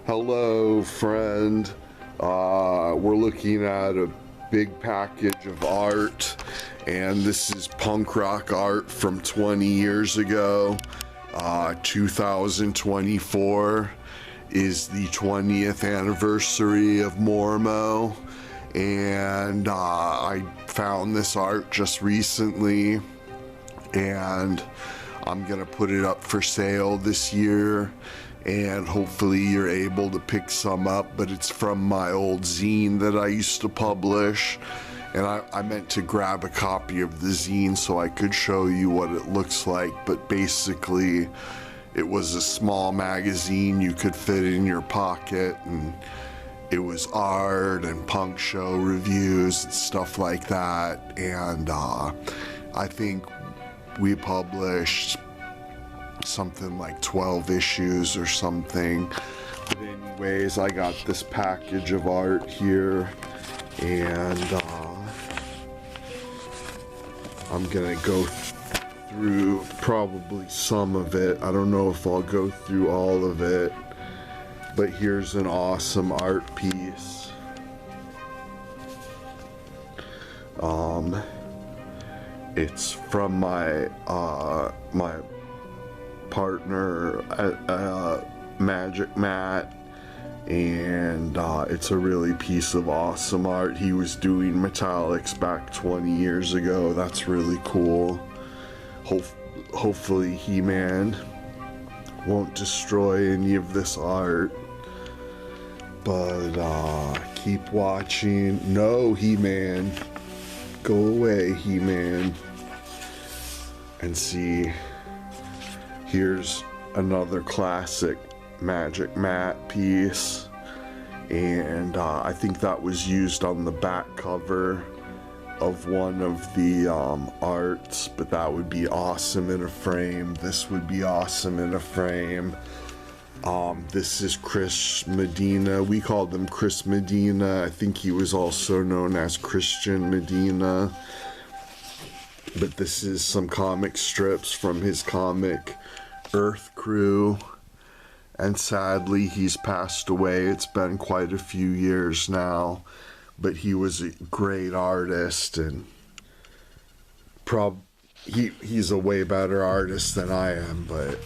Hello, friend. We're looking at a big package of art, and this is punk rock art from 20 years ago. 2024 is the 20th anniversary of Mormo, and I found this art just recently, and I'm gonna put it up for sale this year, and hopefully you're able to pick some up. But it's from my old zine that I used to publish, and I meant to grab a copy of the zine so I could show you what it looks like. But basically it was a small magazine you could fit in your pocket, and it was art and punk show reviews and stuff like that. And I think we published something like 12 issues or something. But anyways, I got this package of art here, and I'm gonna go through probably some of it. I don't know if I'll go through all of it, but here's an awesome art piece. It's from my my partner Magic Matt, and it's a really piece of awesome art. He was doing metallics back 20 years ago. That's really cool. Hopefully He-Man won't destroy any of this art, but keep watching. No, He-Man, go away, He-Man. And see, here's another classic Magic Matt piece, and I think that was used on the back cover of one of the arts, but that would be awesome in a frame. This would be awesome in a frame. This is Chris Medina. We called him Chris Medina. I think he was also known as Christian Medina. But this is some comic strips from his comic Earth Crew, and sadly he's passed away. It's been quite a few years now, but he was a great artist, and he's a way better artist than I am. But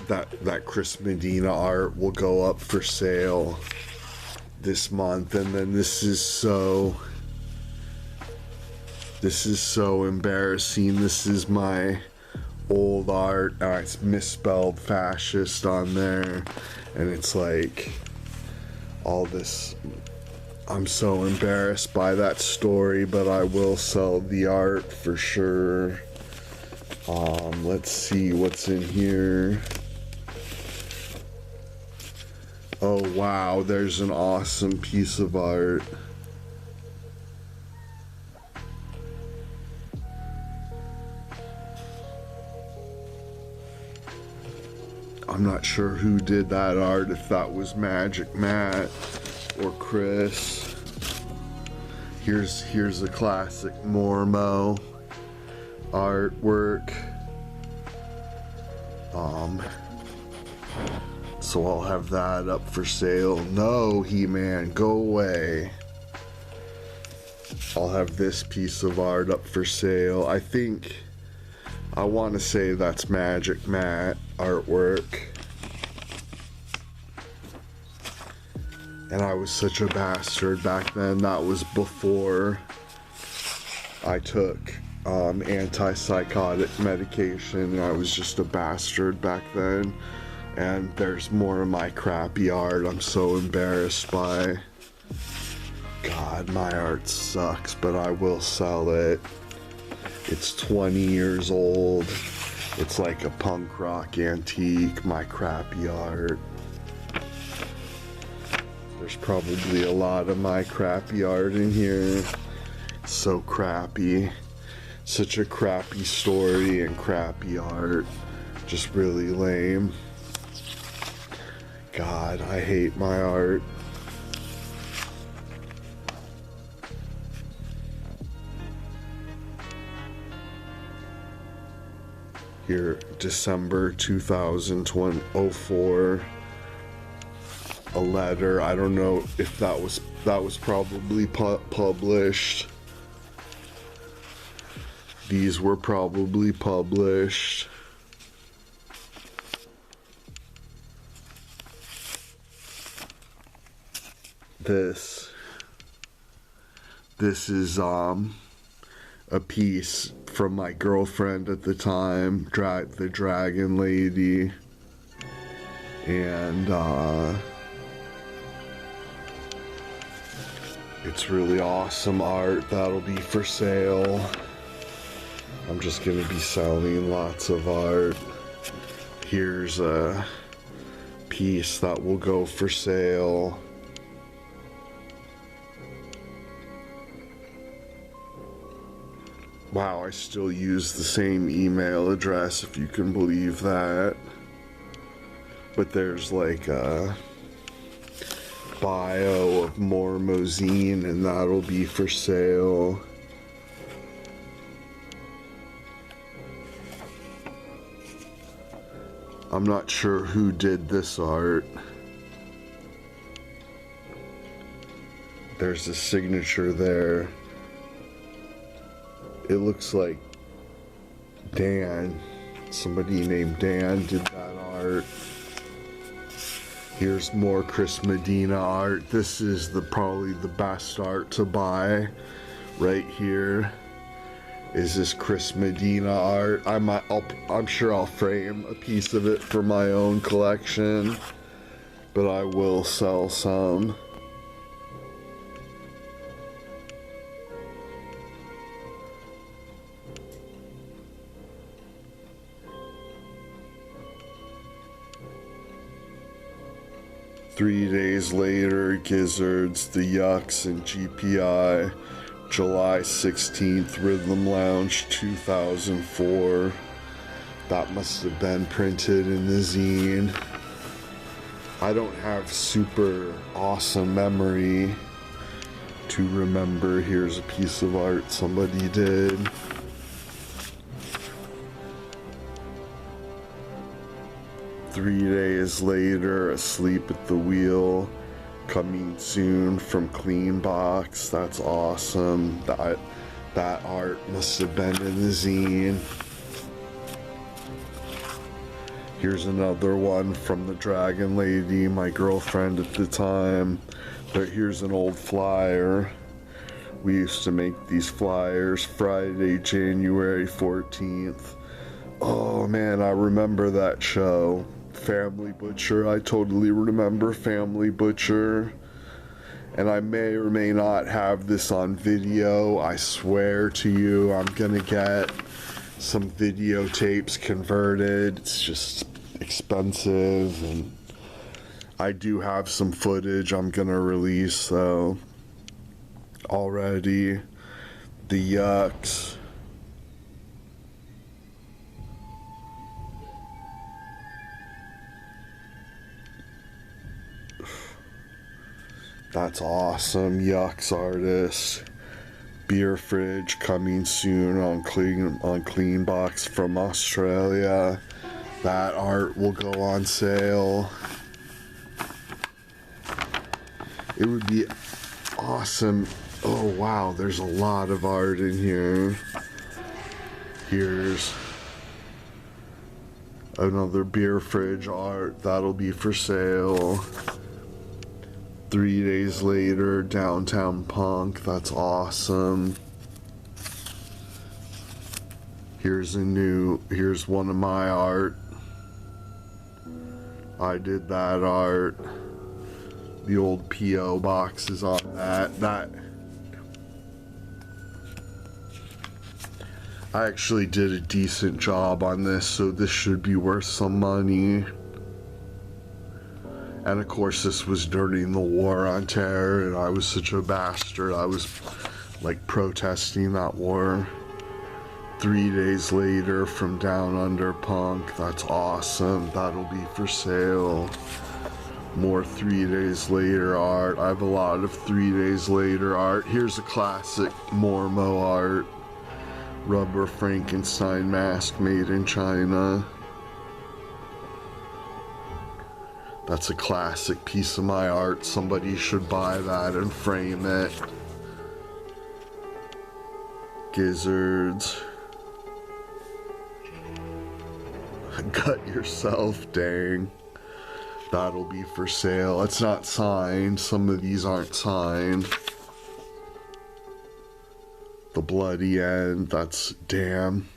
that Chris Medina art will go up for sale this month. And then this is so embarrassing. This is my old art. It's misspelled fascist on there, and it's like all this. I'm so embarrassed by that story, but I will sell the art for sure. Let's see what's in here. Oh wow, there's an awesome piece of art. I'm not sure who did that art, if that was Magic Matt or Chris. Here's a classic Mormo artwork. So I'll have that up for sale. No, He-Man, go away. I'll have this piece of art up for sale. I want to say that's Magic Matt artwork. And I was such a bastard back then. That was before I took antipsychotic medication. I was just a bastard back then. And there's more of my crappy art I'm so embarrassed by. God, my art sucks, but I will sell it. It's 20 years old. It's like a punk rock antique, my crappy art. There's probably a lot of my crappy art in here. So crappy. Such a crappy story and crappy art. Just really lame. God, I hate my art. Here, December 2004. A letter. I don't know if that was probably published. These were probably published. This is a piece from my girlfriend at the time, the Dragon Lady, and it's really awesome art. That'll be for sale. I'm just gonna be selling lots of art. Here's a piece that will go for sale. Wow, I still use the same email address, if you can believe that. But there's like a bio of Mormo Zine, and that'll be for sale. I'm not sure who did this art. There's a signature there. It looks like Dan, somebody named Dan did that art. Here's more Chris Medina art. This is probably the best art to buy. Right here is this Chris Medina art. I'm sure I'll frame a piece of it for my own collection, but I will sell some. "3 days later, Gizzards, the Yucks, and GPI, July 16th, Rhythm Lounge 2004. That must have been printed in the zine. I don't have super awesome memory to remember. Here's a piece of art somebody did. "3 days later, Asleep at the Wheel, coming soon from Clean Box." That's awesome. That art must have been in the zine. Here's another one from the Dragon Lady, my girlfriend at the time. Here's an old flyer. We used to make these flyers Friday, January 14th. Oh man, I remember that show. Family Butcher. I totally remember Family Butcher. And I may or may not have this on video. I swear to you, I'm gonna get some videotapes converted. It's just expensive, and I do have some footage I'm gonna release though already. The Yucks. That's awesome. Yucks artist. Beer Fridge coming soon on Clean Box from Australia. That art will go on sale. It would be awesome. Oh wow, there's a lot of art in here. Here's another Beer Fridge art. That'll be for sale. 3 days later, Downtown Punk. That's awesome. Here's one of my art. I did that art. The old P.O. box is on that. I actually did a decent job on this, so this should be worth some money. And of course, this was during the war on terror, and I was such a bastard. I was like protesting that war. 3 days later, from Down Under Punk. That's awesome. That'll be for sale. More 3 days later art. I have a lot of 3 days later art. Here's a classic Mormo art. Rubber Frankenstein mask made in China. That's a classic piece of my art. Somebody should buy that and frame it. Gizzards. Gut yourself, dang. That'll be for sale. It's not signed. Some of these aren't signed. The bloody end. That's damn.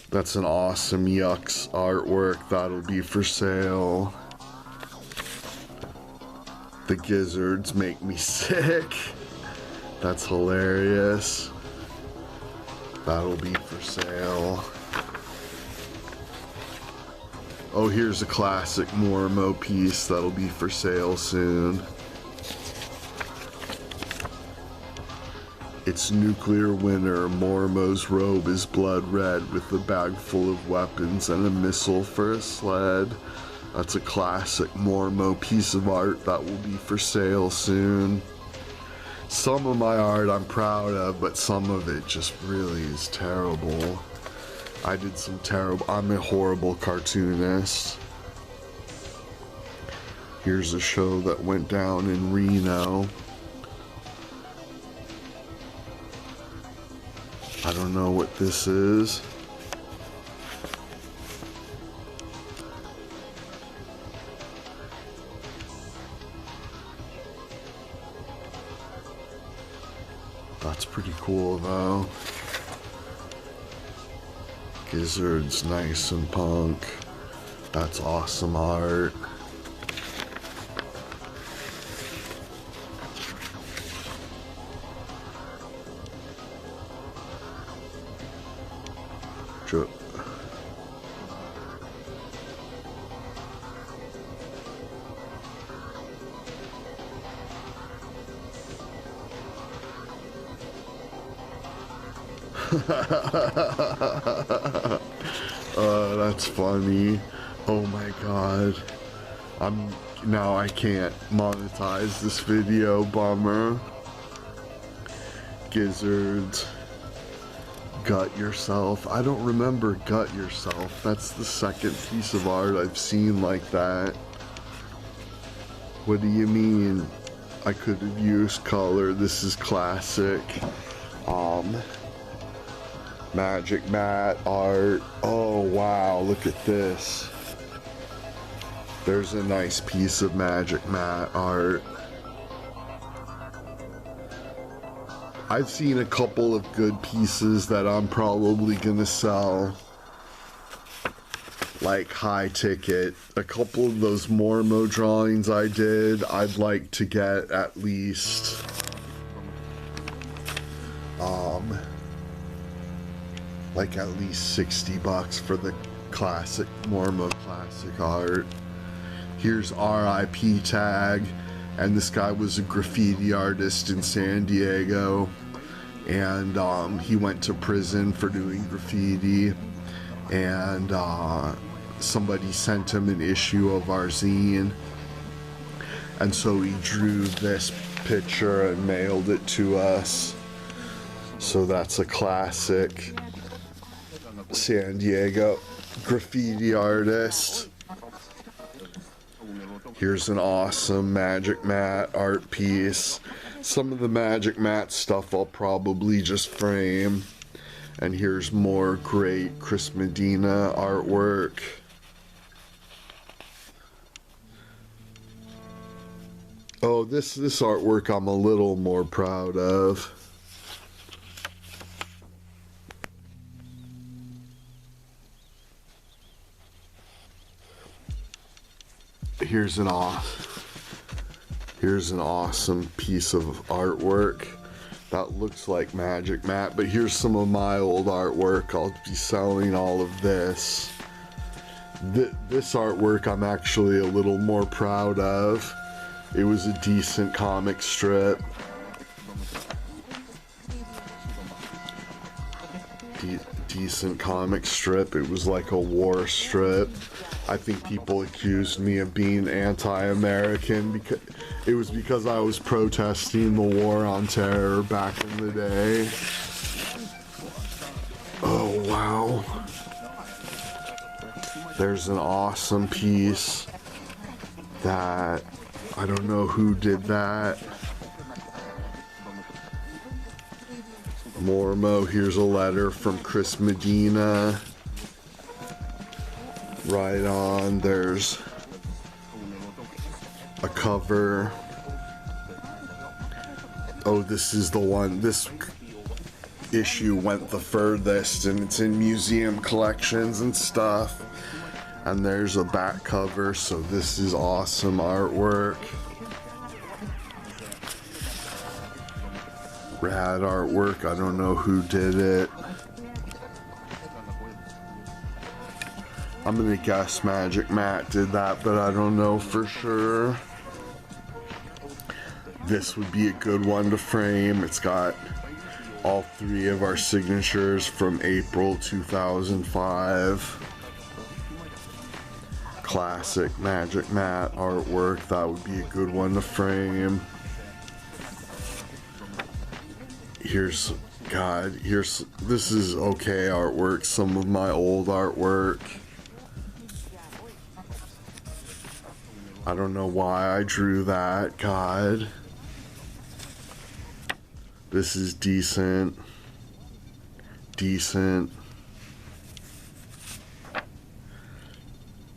That's an awesome Yucks artwork. That'll be for sale. The gizzards make me sick. That's hilarious. That'll be for sale. Oh, here's a classic Mormo piece that'll be for sale soon. It's nuclear winter. Mormo's robe is blood red with a bag full of weapons and a missile for a sled. That's a classic Mormo piece of art that will be for sale soon. Some of my art I'm proud of, but some of it just really is terrible. I did some terrible, I'm a horrible cartoonist. Here's a show that went down in Reno. I don't know what this is. That's pretty cool though. Gizzard's nice and punk. That's awesome art. That's funny. Oh my god. Now I can't monetize this video, bummer. Gizzards. Gut yourself. I don't remember gut yourself. That's the second piece of art I've seen like that. What do you mean? I could have used color. This is classic. Magic mat art. Oh wow, look at this. There's a nice piece of magic mat art. I've seen a couple of good pieces that I'm probably gonna sell. Like high ticket. A couple of those Mormo drawings I did, I'd like to get at least like at least $60 for the classic Mormo classic art. Here's RIP tag, and this guy was a graffiti artist in San Diego, and he went to prison for doing graffiti, and somebody sent him an issue of our zine, and so he drew this picture and mailed it to us. So that's a classic San Diego graffiti artist. Here's an awesome magic mat art piece. Some of the magic mat stuff I'll probably just frame. And here's more great Chris Medina artwork. Oh, this artwork I'm a little more proud of. Here's an awesome piece of artwork that looks like magic mat, but here's some of my old artwork. I'll be selling all of this. This artwork I'm actually a little more proud of. It was a decent comic strip. decent comic strip. It was like a war strip. I think people accused me of being anti-American because I was protesting the war on terror back in the day. Oh wow. There's an awesome piece that I don't know who did that. Mormo, here's a letter from Chris Medina. Right on, there's a cover. Oh, this is the one. This issue went the furthest, and it's in museum collections and stuff. And there's a back cover, so this is awesome artwork. Rad artwork. I don't know who did it. I'm gonna guess Magic Matt did that, but I don't know for sure. This would be a good one to frame. It's got all three of our signatures from April 2005. Classic Magic Matt artwork. That would be a good one to frame. This is okay artwork. Some of my old artwork. I don't know why I drew that. God. This is decent. Decent.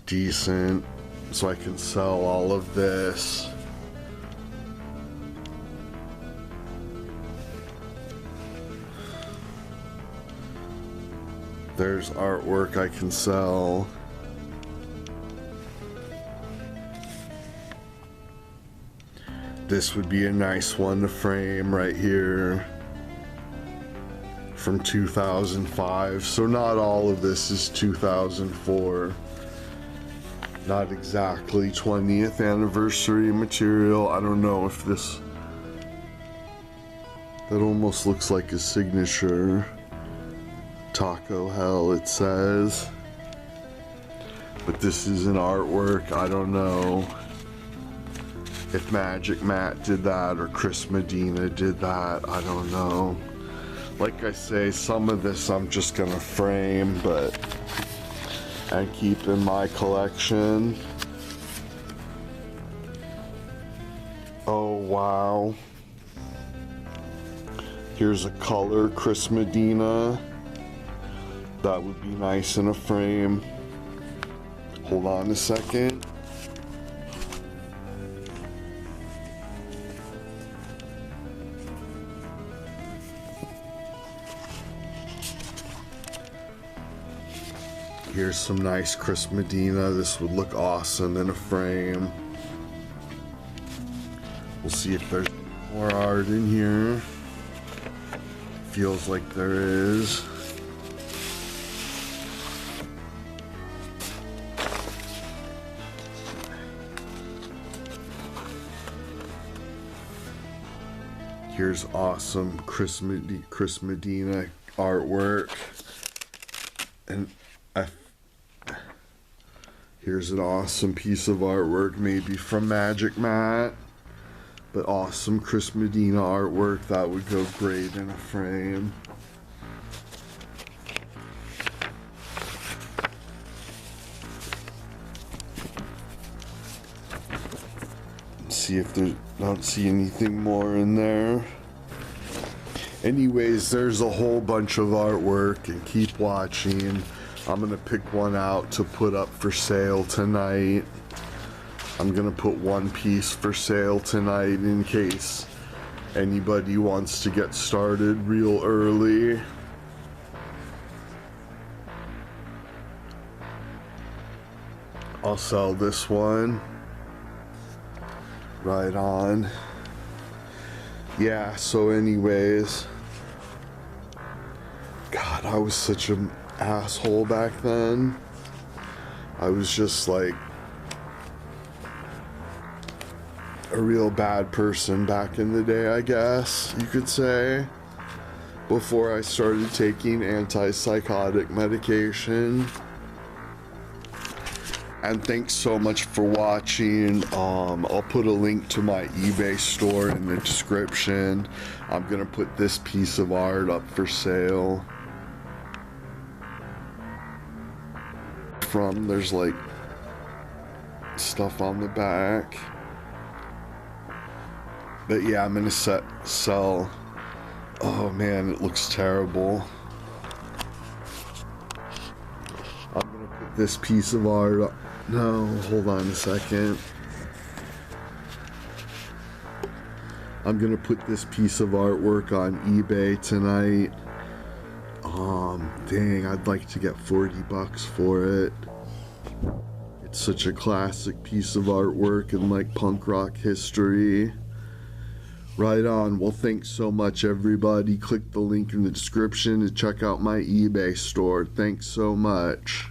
Decent. So I can sell all of this. There's artwork I can sell. This would be a nice one to frame right here from 2005. So not all of this is 2004. Not exactly 20th anniversary material. I don't know if this... That almost looks like a signature. Taco Hell, it says. But this is an artwork. I don't know if Magic Matt did that or Chris Medina did that. I don't know. Like I say, some of this I'm just gonna frame, and keep in my collection. Oh wow. Here's a color Chris Medina. That would be nice in a frame. Hold on a second. Here's some nice Chris Medina. This would look awesome in a frame. We'll see if there's more art in here. Feels like there is. Here's awesome Chris Medina artwork. And here's an awesome piece of artwork, maybe from Magic Matt. But awesome Chris Medina artwork. That would go great in a frame. See if there's... Don't see anything more in there. Anyways, there's a whole bunch of artwork, and keep watching. I'm gonna pick one out to put up for sale tonight. I'm gonna put one piece for sale tonight in case anybody wants to get started real early. I'll sell this one. Right on. Yeah, so anyways. God, I was such an asshole back then. I was just like a real bad person back in the day, I guess you could say. before I started taking antipsychotic medication. And thanks so much for watching. I'll put a link to my eBay store in the description. I'm gonna put this piece of art up for sale. There's like stuff on the back. But yeah, I'm gonna sell. Oh man, it looks terrible. I'm gonna put this piece of art up. No, hold on a second. I'm gonna put this piece of artwork on eBay tonight. Dang, I'd like to get $40 for it. It's such a classic piece of artwork in like punk rock history. Right on. Well, thanks so much, everybody. Click the link in the description to check out my eBay store. Thanks so much.